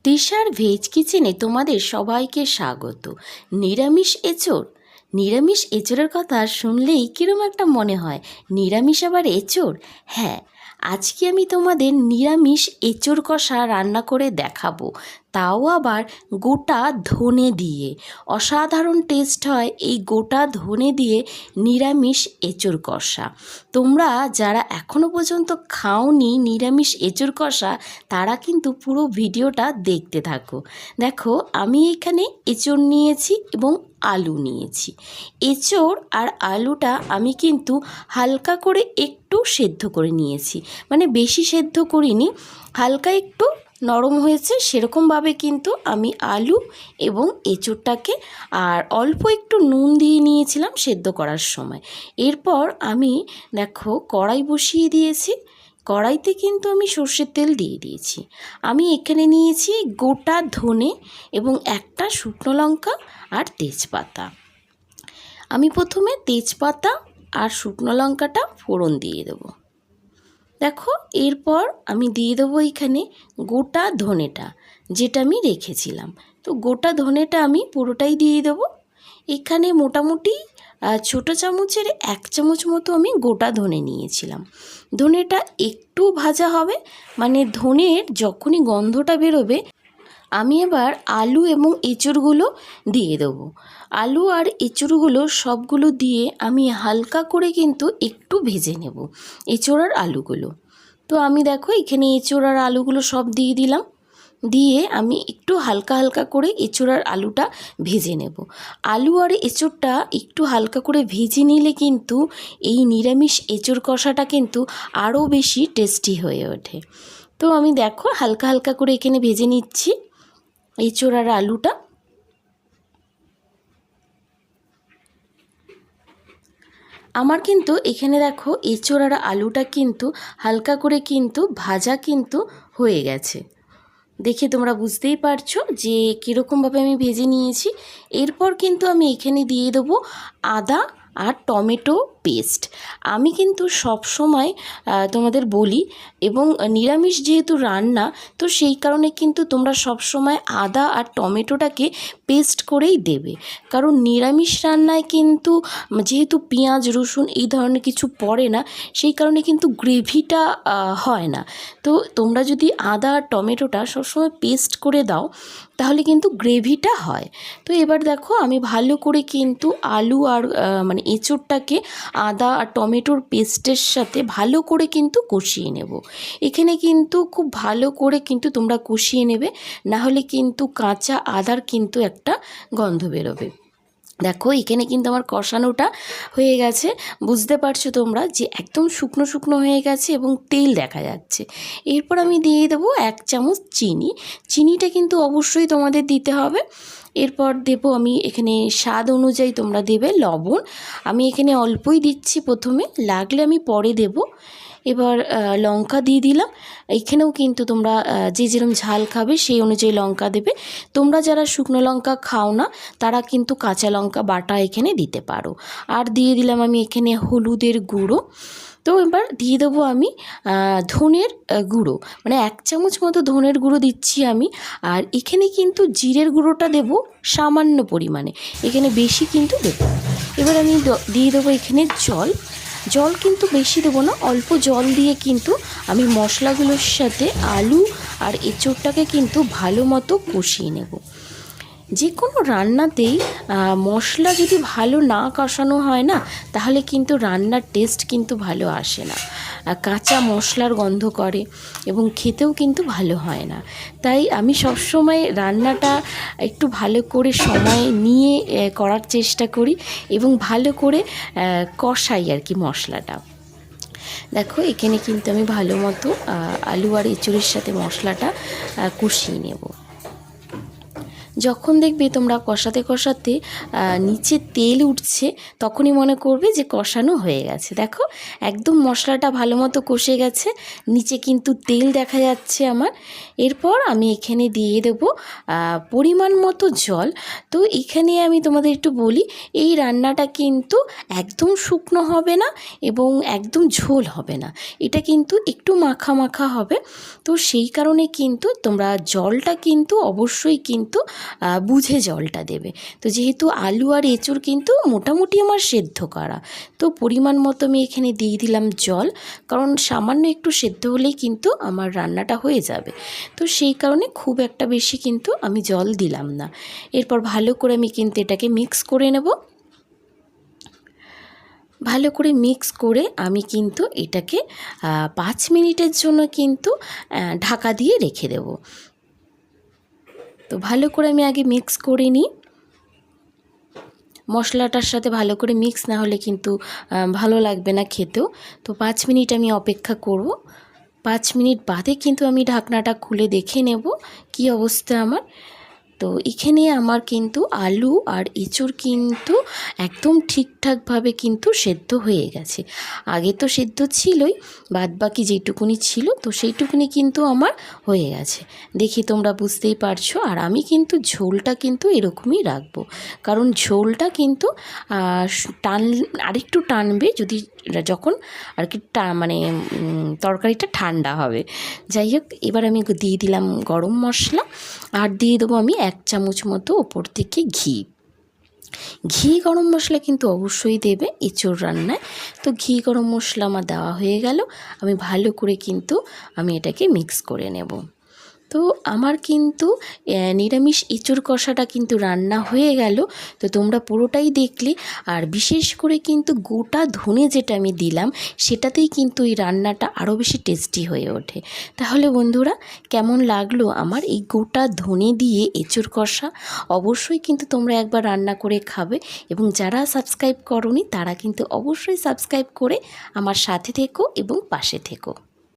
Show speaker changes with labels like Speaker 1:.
Speaker 1: তৃষার veg কিচেনে তোমাদের সবাইকে স্বাগত। নিরামিষ এঁচোড়ের কথা শুনলেই কীরকম একটা মনে হয়, নিরামিষ আবার এঁচোড়। হ্যাঁ, আজকে আমি তোমাদের নিরামিষ এঁচোড় কষা রান্না করে দেখাবো, তাও আবার গোটা ধনে দিয়ে। অসাধারণ টেস্ট হয় এই গোটা ধনে দিয়ে নিরামিষ এঁচোড় কষা। তোমরা যারা এখনও পর্যন্ত খাওনি নিরামিষ এঁচোড় কষা, তারা কিন্তু পুরো ভিডিওটা দেখতে থাকো। দেখো, আমি এখানে এঁচোড় নিয়েছি এবং আলু নিয়েছি। এঁচোড় আর আলুটা আমি কিন্তু হালকা করে একটু সেদ্ধ করে নিয়েছি, মানে বেশি সেদ্ধ করিনি, হালকা একটু নরম হয়েছে সেরকমভাবে কিন্তু আমি আলু এবং এঁচোড়টাকে আর অল্প একটু নুন দিয়ে নিয়েছিলাম সেদ্ধ করার সময়। এরপর আমি দেখো কড়াই বসিয়ে দিয়েছি। কড়াইতে কিন্তু আমি সর্ষের তেল দিয়ে দিয়েছি। আমি এখানে নিয়েছি গোটা ধনে এবং একটা শুকনো লঙ্কা আর তেজপাতা। আমি প্রথমে তেজপাতা আর শুকনো লঙ্কাটা ফোড়ন দিয়ে দেবো। দেখো, এরপর আমি দিয়ে দেবো এখানে গোটা ধনেটা, যেটা আমি রেখেছিলাম। তো গোটা ধনেটা আমি পুরোটাই দিয়ে দেবো। এখানে মোটামুটি ছোটো চামচের 1 চামচ মতো আমি গোটা ধনে নিয়েছিলাম। ধনেটা একটু ভাজা হবে, মানে ধনের যখনই গন্ধটা বেরোবে আমি এবার আলু এবং এঁচোড়গুলো দিয়ে দেবো। আলু আর এঁচোড়গুলো সবগুলো দিয়ে আমি হালকা করে কিন্তু একটু ভেজে নেব এঁচোড় আর আলুগুলো। তো আমি দেখো এখানে এঁচোড় আর আলুগুলো সব দিয়ে দিলাম, দিয়ে আমি একটু হালকা হালকা করে এঁচোড় আর আলুটা ভেজে নেব। আলু আর এঁচোড়টা একটু হালকা করে ভেজে নিলে কিন্তু এই নিরামিষ এঁচোড় কষাটা কিন্তু আরও বেশি টেস্টি হয়ে ওঠে। তো আমি দেখো হালকা হালকা করে এখানে ভেজে নিচ্ছি এঁচোড় আর আলুটা। আমার কিন্তু এখানে দেখো এঁচোড় আর আলুটা কিন্তু হালকা করে কিন্তু ভাজা কিন্তু হয়ে গেছে। দেখে তোমরা বুঝতেই পারছো যে কীরকমভাবে আমি ভেজে নিয়েছি। এরপর কিন্তু আমি এখানে দিয়ে দেবো আদা আর টমেটো পেস্ট। আমি কিন্তু সব সময় তোমাদের বলি, এবং নিরামিষ যেহেতু রান্না, তো সেই কারণে কিন্তু তোমরা সব সময় আদা আর টমেটোটাকে পেস্ট করেই দেবে। কারণ নিরামিষ রান্নায় কিন্তু যেহেতু পেঁয়াজ রসুন এই ধরনের কিছু পড়ে না, সেই কারণে কিন্তু গ্রেভিটা হয় না। তো তোমরা যদি আদা আর টমেটোটা সবসময় পেস্ট করে দাও, তাহলে কিন্তু গ্রেভিটা হয়। তো এবার দেখো আমি ভালো করে কিন্তু আলু আর মানে এঁচোড়টাকে আদা আর টমেটোর পেস্টের সাথে ভালো করে কিন্তু কষিয়ে নেব। এখানে কিন্তু খুব ভালো করে কিন্তু তোমরা কষিয়ে নেবে, না হলে কিন্তু কাঁচা আদার কিন্তু একটা গন্ধ বেরোবে। দেখো এখানে কিন্তু আমার কষানোটা হয়ে গেছে, বুঝতে পারছো তোমরা যে একদম শুকনো শুকনো হয়ে গেছে এবং তেল দেখা যাচ্ছে। এরপর আমি দিয়ে দেবো 1 চামচ চিনি। চিনিটা কিন্তু অবশ্যই তোমাদের দিতে হবে। এরপর দেবো আমি এখানে স্বাদ অনুযায়ী তোমরা দেবে লবণ। আমি এখানে অল্পই দিচ্ছি প্রথমে, লাগলে আমি পরে দেব। এবার লঙ্কা দিয়ে দিলাম। এখানেও কিন্তু তোমরা যে যেরকম ঝাল খাবে সেই অনুযায়ী লঙ্কা দেবে। তোমরা যারা শুকনো লঙ্কা খাও না, তারা কিন্তু কাঁচা লঙ্কা বাটা এখানে দিতে পারো। আর দিয়ে দিলাম আমি এখানে হলুদের গুঁড়ো। তো এবার দিয়ে দেবো আমি ধনের গুঁড়ো, মানে 1 চামচ মতো ধনের গুঁড়ো দিচ্ছি আমি। আর এখানে কিন্তু জিরের গুঁড়োটা দেবো সামান্য পরিমাণে, এখানে বেশি কিন্তু দেবো। এবার আমি দিয়ে দেবো এখানে জল কিন্তু বেশি দেবো না, অল্প জল দিয়ে কিন্তু আমি মশলাগুলোর সাথে আলু আর এঁচোড়টাকে কিন্তু ভালো মতো কষিয়ে নেব। যে কোনো রান্নাতেই মশলা যদি ভালো না কষানো হয় না, তাহলে কিন্তু রান্নার টেস্ট কিন্তু ভালো আসে না, কাঁচা মশলার গন্ধ করে এবং খেতেও কিন্তু ভালো হয় না। তাই আমি সবসময় রান্নাটা একটু ভালো করে সময় নিয়ে করার চেষ্টা করি এবং ভালো করে কষাই আর কি মশলাটা। দেখো এখানে কিন্তু আমি ভালো মতো আলু আর এঁচোড়ের সাথে মশলাটা কষিয়ে নেব। যখন দেখবে তোমরা কষাতে কষাতে নিচে তেল উঠছে, তখনই মনে করবে যে কষানো হয়ে গেছে। দেখো একদম মশলাটা ভালো মতো কষে গেছে, নিচে কিন্তু তেল দেখা যাচ্ছে আমার। এরপর আমি এখানে দিয়ে দেবো পরিমাণ মতো জল। তো এখানে আমি তোমাদের একটু বলি, এই রান্নাটা কিন্তু একদম শুকনো হবে না এবং একদম ঝোল হবে না, এটা কিন্তু একটু মাখা মাখা হবে। তো সেই কারণে কিন্তু তোমরা জলটা কিন্তু অবশ্যই কিন্তু বুঝে জলটা দেবে। তো যেহেতু আলু আর এঁচুড় কিন্তু মোটামুটি আমার সেদ্ধ করা, তো পরিমাণ মতো আমি এখানে দিয়ে দিলাম জল, কারণ সামান্য একটু সেদ্ধ হলেই কিন্তু আমার রান্নাটা হয়ে যাবে। তো সেই কারণে খুব একটা বেশি কিন্তু আমি জল দিলাম না। এরপর ভালো করে আমি কিন্তু এটাকে মিক্স করে নেব। ভালো করে মিক্স করে আমি কিন্তু এটাকে 5 মিনিটের জন্য কিন্তু ঢাকা দিয়ে রেখে দেব। তো ভালো করে আমি আগে মিক্স করে নিই, মশলাটার সাথে ভালো করে মিক্স না হলে কিন্তু ভালো লাগবে না খেতেও। তো 5 মিনিট আমি অপেক্ষা করব। 5 মিনিট বাদে কিন্তু আমি ঢাকনাটা খুলে দেখে নেব কী অবস্থা আমার। তো এখানে আমার কিন্তু আলু আর এঁচুড় কিন্তু একদম ঠিকঠাকভাবে কিন্তু সেদ্ধ হয়ে গেছে। আগে তো সেদ্ধ ছিলই, বাদবাকি যেটুকুনি ছিল তো সেইটুকুনি কিন্তু আমার হয়ে গেছে। দেখি তোমরা বুঝতেই পারছো। আর আমি কিন্তু ঝোলটা কিন্তু এরকমই রাখবো, কারণ ঝোলটা কিন্তু আরেকটু টানবে যদি যখন আর কি মানে তরকারিটা ঠান্ডা হবে। যাই হোক, এবার আমি দিয়ে দিলাম গরম মশলা, আর দিয়ে দেবো আমি 1 চামচ মতো ওপর থেকে ঘি। গরম মশলা কিন্তু অবশ্যই দেবে এঁচোড় রান্নায়। তো গরম মশলা আমার দেওয়া হয়ে গেল। আমি ভালো করে কিন্তু আমি এটাকে মিক্স করে নেব। তো আমার কিন্তু নিরামিষ এঁচোড় কষাটা কিন্তু রান্না হয়ে গেল। তো তোমরা পুরোটাই দেখলে, আর বিশেষ করে কিন্তু গোটা ধনে যেটা আমি দিলাম সেটাতেই কিন্তু এই রান্নাটা আরও বেশি টেস্টি হয়ে ওঠে। তাহলে বন্ধুরা, কেমন লাগলো আমার এই গোটা ধনে দিয়ে এঁচোড় কষা? অবশ্যই কিন্তু তোমরা একবার রান্না করে খাবে, এবং যারা সাবস্ক্রাইব করোনি তারা কিন্তু অবশ্যই সাবস্ক্রাইব করে আমার সাথে থেকো এবং পাশে থেকো।